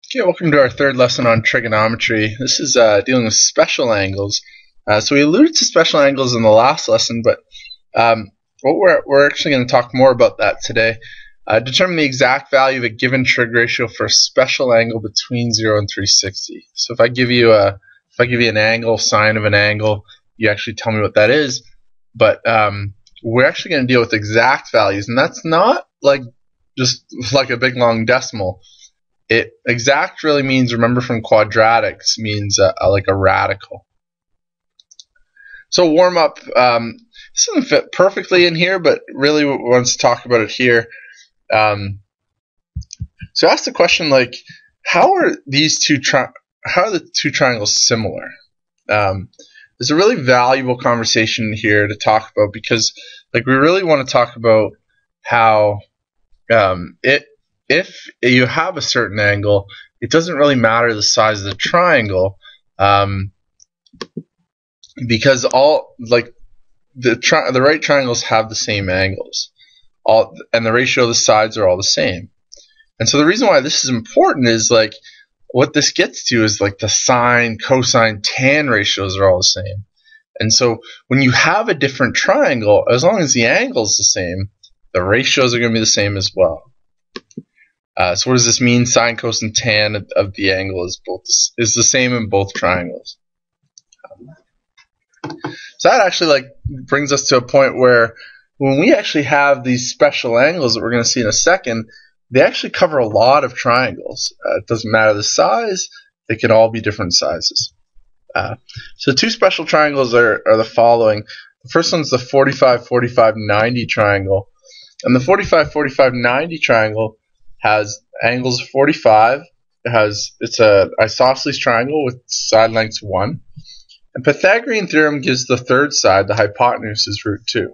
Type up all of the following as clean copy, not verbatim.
Okay, welcome to our third lesson on trigonometry. This is dealing with special angles. So we alluded to special angles in the last lesson, but we're actually going to talk more about that today. Determine the exact value of a given trig ratio for a special angle between 0 and 360. So if I give you an angle, sine of an angle, you actually tell me what that is. But we're actually going to deal with exact values, and that's not like just like a big long decimal. Exact really means, remember from quadratics, means like a radical. So warm up. This doesn't fit perfectly in here, but really wants to talk about it here. So ask the question like, how are the two triangles similar? There's a really valuable conversation here to talk about because like we really want to talk about how if you have a certain angle, it doesn't really matter the size of the triangle, because all like the right triangles have the same angles, and the ratio of the sides are all the same. And so the reason why this is important is like what this gets to is like the sine, cosine, tan ratios are all the same. And so when you have a different triangle, as long as the angle is the same, the ratios are going to be the same as well. So what does this mean? Sine, cosine, tan of the angle is the same in both triangles. So that actually like brings us to a point where when we actually have these special angles that we're going to see in a second, they actually cover a lot of triangles. It doesn't matter the size; they can all be different sizes. So two special triangles are the following. The first one's the 45-45-90 triangle, and the 45-45-90 triangle has angles 45. It's a isosceles triangle with side lengths 1. And Pythagorean theorem gives the third side, the hypotenuse, is root 2.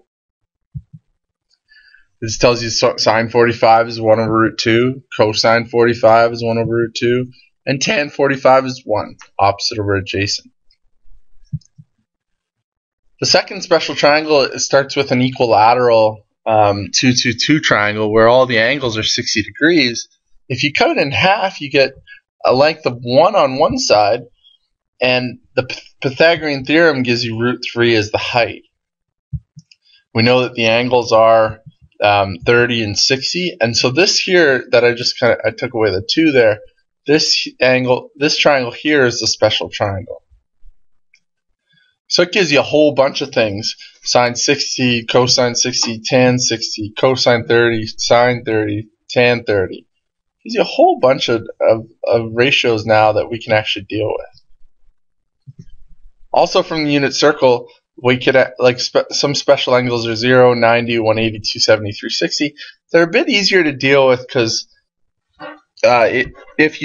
This tells you sine 45 is 1 over root 2, cosine 45 is 1 over root 2, and tan 45 is 1, opposite over adjacent. The second special triangle starts with an equilateral 2-2-2 triangle where all the angles are 60 degrees. If you cut it in half, you get a length of 1 on one side, and the Pythagorean theorem gives you root 3 as the height. We know that the angles are 30 and 60, and so this here that I took away the 2 there, this triangle here is the special triangle. So it gives you a whole bunch of things: sine 60, cosine 60, tan 60, cosine 30, sine 30, tan 30. It gives you a whole bunch of ratios now that we can actually deal with. Also from the unit circle, we could some special angles are 0, 90, 180, 270, 360. They're a bit easier to deal with because if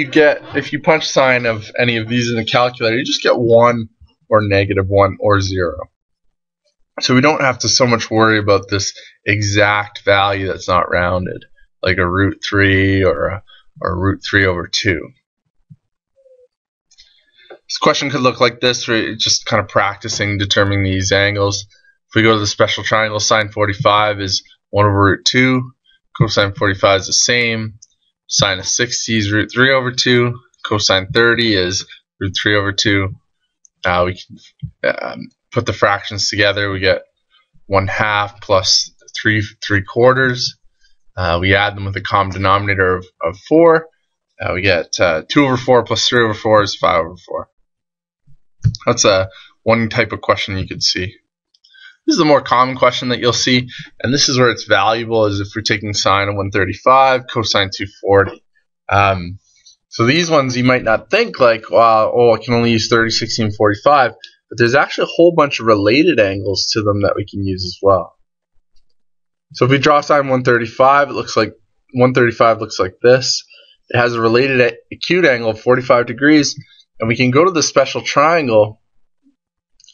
you punch sine of any of these in the calculator, you just get 1 or -1 or 0. So we don't have to so much worry about this exact value that's not rounded, like a root 3 or root 3 over 2. This question could look like this, where it's just kind of practicing determining these angles. If we go to the special triangle, sine 45 is 1 over root 2, cosine 45 is the same, sine of 60 is root 3 over 2, cosine 30 is root 3 over 2. We can put the fractions together. We get 1/2 plus 3/4. We add them with a common denominator of 4. We get 2 over 4 plus 3 over 4 is 5 over 4. That's one type of question you could see. This is the more common question that you'll see, and this is where it's valuable, is if we're taking sine of 135, cosine 240. So these ones you might not think like, wow, I can only use 30, 60, and 45, but there's actually a whole bunch of related angles to them that we can use as well. So if we draw sine 135, 135 looks like this. It has a related acute angle of 45 degrees, and we can go to the special triangle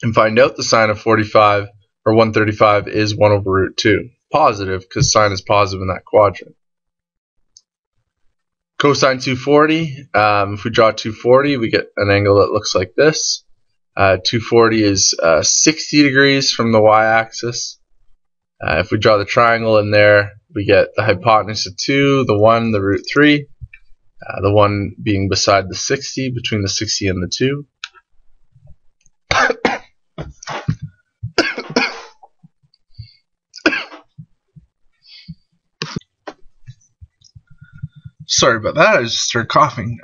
and find out the sine of 45 or 135 is 1 over root 2, positive because sine is positive in that quadrant. Cosine 240, if we draw 240, we get an angle that looks like this. 240 is 60 degrees from the y-axis. If we draw the triangle in there, we get the hypotenuse of 2, the 1, the root 3. The one being beside the 60, between the 60 and the 2. Sorry about that, I just started coughing.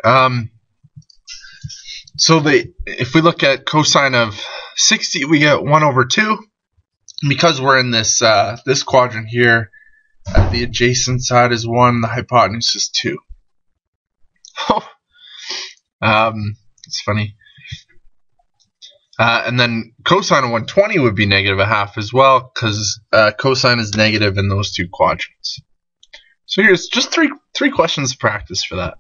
So if we look at cosine of 60, we get 1 over 2. Because we're in this this quadrant here, the adjacent side is 1, the hypotenuse is 2. It's funny. And then cosine of 120 would be negative a half as well, because cosine is negative in those two quadrants. So here's just three questions to practice for that.